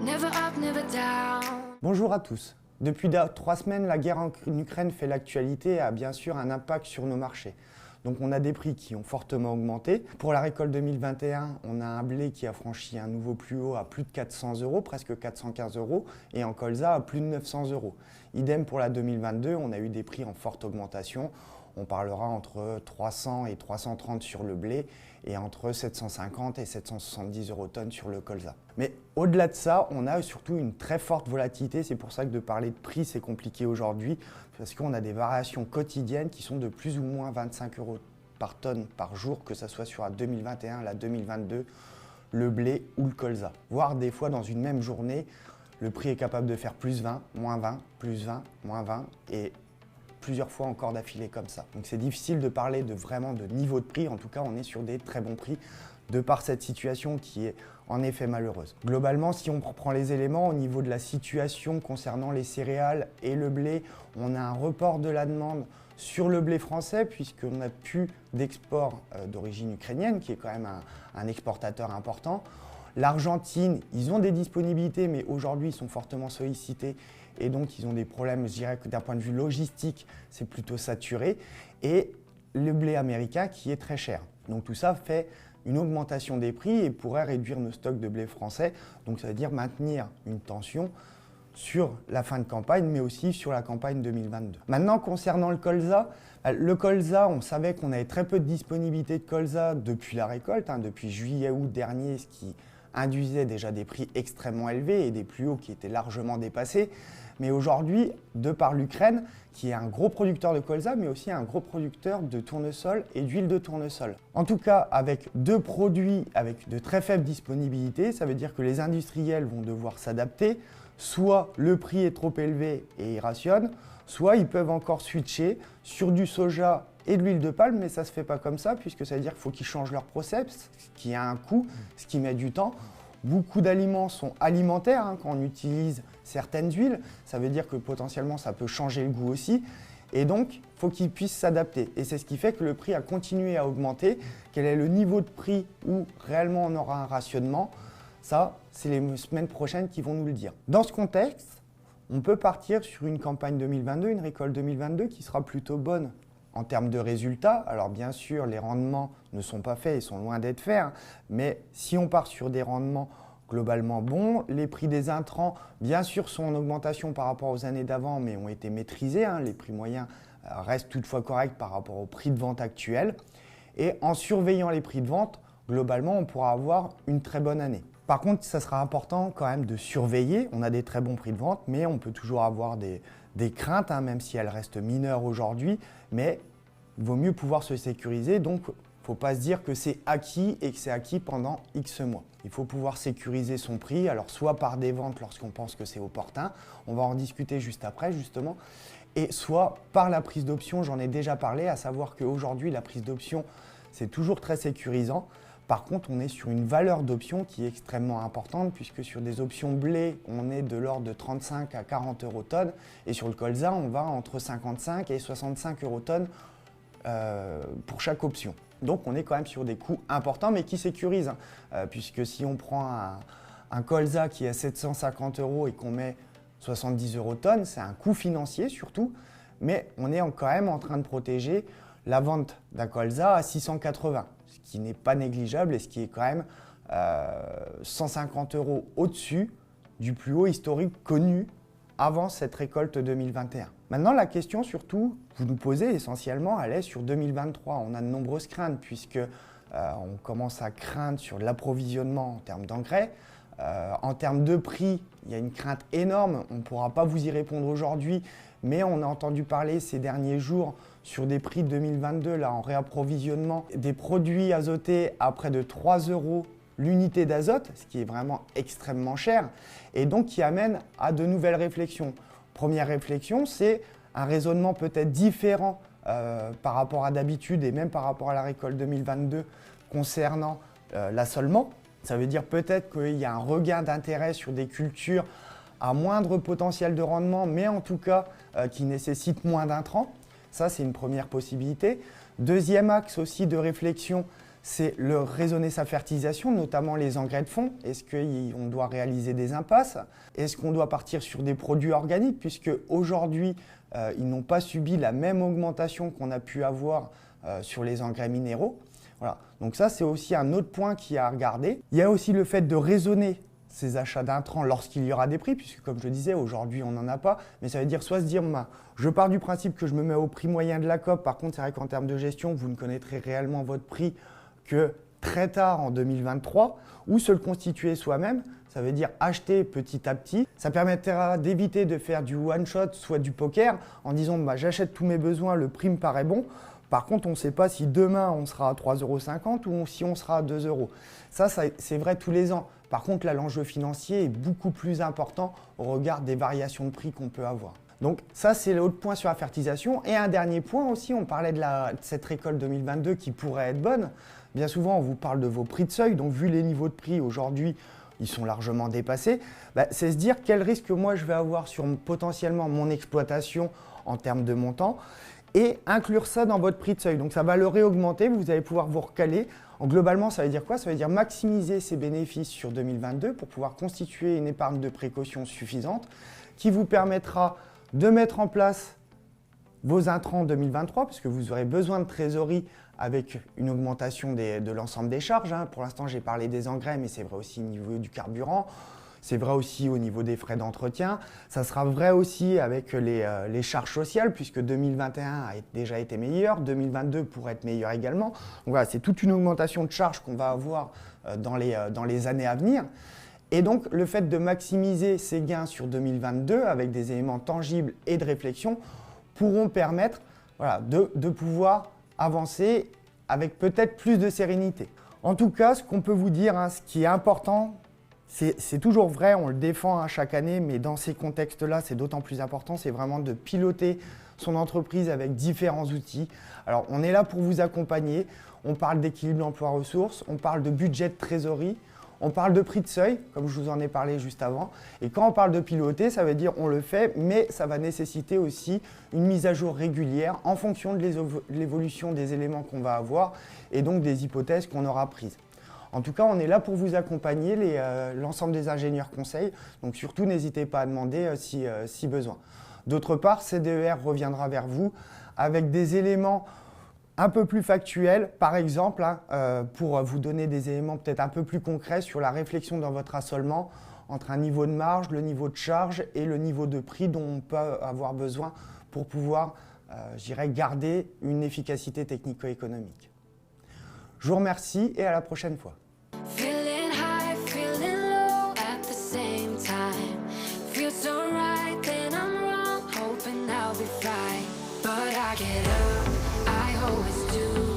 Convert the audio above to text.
Never up, never down. Bonjour à tous. Depuis 3 semaines, la guerre en Ukraine fait l'actualité et a bien sûr un impact sur nos marchés. Donc on a des prix qui ont fortement augmenté. Pour la récolte 2021, on a un blé qui a franchi un nouveau plus haut à plus de 400 €, presque 415 €, et en colza à plus de 900 €. Idem pour la 2022, on a eu des prix en forte augmentation. On parlera entre 300 et 330 sur le blé et entre 750 et 770 € tonne sur le colza. Mais au-delà de ça, on a surtout une très forte volatilité. C'est pour ça que de parler de prix, c'est compliqué aujourd'hui, parce qu'on a des variations quotidiennes qui sont de plus ou moins 25 € par tonne par jour, que ce soit sur la 2021, la 2022, le blé ou le colza. Voire des fois dans une même journée, le prix est capable de faire plus 20, moins 20, plus 20, moins 20 et plusieurs fois encore d'affilée comme ça. Donc c'est difficile de parler vraiment de niveau de prix. En tout cas, on est sur des très bons prix de par cette situation qui est en effet malheureuse. Globalement, si on prend les éléments au niveau de la situation concernant les céréales et le blé, on a un report de la demande sur le blé français puisqu'on n'a plus d'export d'origine ukrainienne, qui est quand même un exportateur important. L'Argentine, ils ont des disponibilités, mais aujourd'hui, ils sont fortement sollicités et donc ils ont des problèmes, je dirais que d'un point de vue logistique, c'est plutôt saturé. Et le blé américain qui est très cher. Donc tout ça fait une augmentation des prix et pourrait réduire nos stocks de blé français. Donc ça veut dire maintenir une tension sur la fin de campagne, mais aussi sur la campagne 2022. Maintenant, concernant le colza, on savait qu'on avait très peu de disponibilité de colza depuis la récolte, depuis juillet-août dernier, ce qui induisait déjà des prix extrêmement élevés et des plus hauts qui étaient largement dépassés. Mais aujourd'hui, de par l'Ukraine, qui est un gros producteur de colza, mais aussi un gros producteur de tournesol et d'huile de tournesol. En tout cas, avec deux produits avec de très faibles disponibilités, ça veut dire que les industriels vont devoir s'adapter. Soit le prix est trop élevé et ils rationnent, soit ils peuvent encore switcher sur du soja et de l'huile de palme, mais ça ne se fait pas comme ça, puisque ça veut dire qu'il faut qu'ils changent leur process, ce qui a un coût, ce qui met du temps. Beaucoup d'aliments sont alimentaires quand on utilise certaines huiles, ça veut dire que potentiellement ça peut changer le goût aussi, et donc il faut qu'ils puissent s'adapter. Et c'est ce qui fait que le prix a continué à augmenter. Quel est le niveau de prix où réellement on aura un rationnement? Ça, c'est les semaines prochaines qui vont nous le dire. Dans ce contexte, on peut partir sur une campagne 2022, une récolte 2022 qui sera plutôt bonne en termes de résultats. Alors bien sûr, les rendements ne sont pas faits, ils sont loin d'être faits, mais si on part sur des rendements globalement bons, les prix des intrants, bien sûr, sont en augmentation par rapport aux années d'avant, mais ont été maîtrisés. Les prix moyens restent toutefois corrects par rapport au prix de vente actuel. Et en surveillant les prix de vente, globalement, on pourra avoir une très bonne année. Par contre, ça sera important quand même de surveiller. On a des très bons prix de vente, mais on peut toujours avoir des craintes, même si elles restent mineures aujourd'hui. Mais il vaut mieux pouvoir se sécuriser. Donc, il ne faut pas se dire que c'est acquis et que c'est acquis pendant X mois. Il faut pouvoir sécuriser son prix, alors soit par des ventes lorsqu'on pense que c'est opportun, on va en discuter juste après justement, et soit par la prise d'option, j'en ai déjà parlé, à savoir qu'aujourd'hui la prise d'option c'est toujours très sécurisant. Par contre, on est sur une valeur d'option qui est extrêmement importante puisque sur des options blé, on est de l'ordre de 35 à 40 € tonne et sur le colza, on va entre 55 et 65 € tonne pour chaque option. Donc, on est quand même sur des coûts importants mais qui sécurisent puisque si on prend un colza qui est à 750 € et qu'on met 70 € tonne, c'est un coût financier surtout, mais on est quand même en train de protéger la vente d'un colza à 680, ce qui n'est pas négligeable et ce qui est quand même 150 € au-dessus du plus haut historique connu avant cette récolte 2021. Maintenant, la question surtout, vous nous posez essentiellement, elle est sur 2023. On a de nombreuses craintes puisque on commence à craindre sur l'approvisionnement en termes d'engrais. En termes de prix, il y a une crainte énorme. On ne pourra pas vous y répondre aujourd'hui, mais on a entendu parler ces derniers jours sur des prix de 2022 là, en réapprovisionnement, des produits azotés à près de 3 € l'unité d'azote, ce qui est vraiment extrêmement cher, et donc qui amène à de nouvelles réflexions. Première réflexion, c'est un raisonnement peut-être différent par rapport à d'habitude et même par rapport à la récolte 2022 concernant l'assolement. Ça veut dire peut-être qu'il y a un regain d'intérêt sur des cultures à moindre potentiel de rendement, mais en tout cas qui nécessitent moins d'intrants. Ça, c'est une première possibilité. Deuxième axe aussi de réflexion, c'est raisonner sa fertilisation, notamment les engrais de fond. Est-ce qu'on doit réaliser des impasses? Est-ce qu'on doit partir sur des produits organiques? Puisque aujourd'hui, ils n'ont pas subi la même augmentation qu'on a pu avoir sur les engrais minéraux. Voilà. Donc ça, c'est aussi un autre point qui est à regarder. Il y a aussi le fait de raisonner ces achats d'intrants lorsqu'il y aura des prix, puisque comme je le disais, aujourd'hui on n'en a pas, mais ça veut dire soit se dire, je pars du principe que je me mets au prix moyen de la COP, par contre c'est vrai qu'en termes de gestion, vous ne connaîtrez réellement votre prix que très tard en 2023, ou se le constituer soi-même, ça veut dire acheter petit à petit. Ça permettra d'éviter de faire du one-shot, soit du poker, en disant j'achète tous mes besoins, le prix me paraît bon. Par contre, on ne sait pas si demain on sera à 3,50 € ou si on sera à 2 €. Ça c'est vrai tous les ans. Par contre, là, l'enjeu financier est beaucoup plus important au regard des variations de prix qu'on peut avoir. Donc ça, c'est l'autre point sur la fertilisation. Et un dernier point aussi, on parlait de cette récolte 2022 qui pourrait être bonne. Bien souvent, on vous parle de vos prix de seuil. Donc vu les niveaux de prix aujourd'hui, ils sont largement dépassés. C'est se dire quel risque moi je vais avoir sur potentiellement mon exploitation en termes de montant et inclure ça dans votre prix de seuil. Donc ça va le réaugmenter, vous allez pouvoir vous recaler. Globalement, ça veut dire quoi? Ça veut dire maximiser ses bénéfices sur 2022 pour pouvoir constituer une épargne de précaution suffisante qui vous permettra de mettre en place vos intrants 2023 puisque vous aurez besoin de trésorerie avec une augmentation de l'ensemble des charges. Pour l'instant, j'ai parlé des engrais, mais c'est vrai aussi au niveau du carburant. C'est vrai aussi au niveau des frais d'entretien. Ça sera vrai aussi avec les charges sociales, puisque 2021 a déjà été meilleur, 2022 pourrait être meilleur également. Donc voilà, c'est toute une augmentation de charges qu'on va avoir dans les années à venir. Et donc, le fait de maximiser ces gains sur 2022 avec des éléments tangibles et de réflexion pourront permettre de pouvoir avancer avec peut-être plus de sérénité. En tout cas, ce qu'on peut vous dire, ce qui est important, c'est toujours vrai, on le défend chaque année, mais dans ces contextes-là, c'est d'autant plus important, c'est vraiment de piloter son entreprise avec différents outils. Alors, on est là pour vous accompagner, on parle d'équilibre emploi-ressources, on parle de budget de trésorerie, on parle de prix de seuil, comme je vous en ai parlé juste avant. Et quand on parle de piloter, ça veut dire on le fait, mais ça va nécessiter aussi une mise à jour régulière en fonction de l'évolution des éléments qu'on va avoir et donc des hypothèses qu'on aura prises. En tout cas, on est là pour vous accompagner, l'ensemble des ingénieurs conseils. Donc surtout, n'hésitez pas à demander si besoin. D'autre part, CDER reviendra vers vous avec des éléments un peu plus factuels, par exemple, pour vous donner des éléments peut-être un peu plus concrets sur la réflexion dans votre assolement entre un niveau de marge, le niveau de charge et le niveau de prix dont on peut avoir besoin pour pouvoir, garder une efficacité technico-économique. Je vous remercie et à la prochaine fois. Feeling high, feeling low at the same time. Feels so right, then I'm wrong, hoping I'll be fine. But I get up, I always do.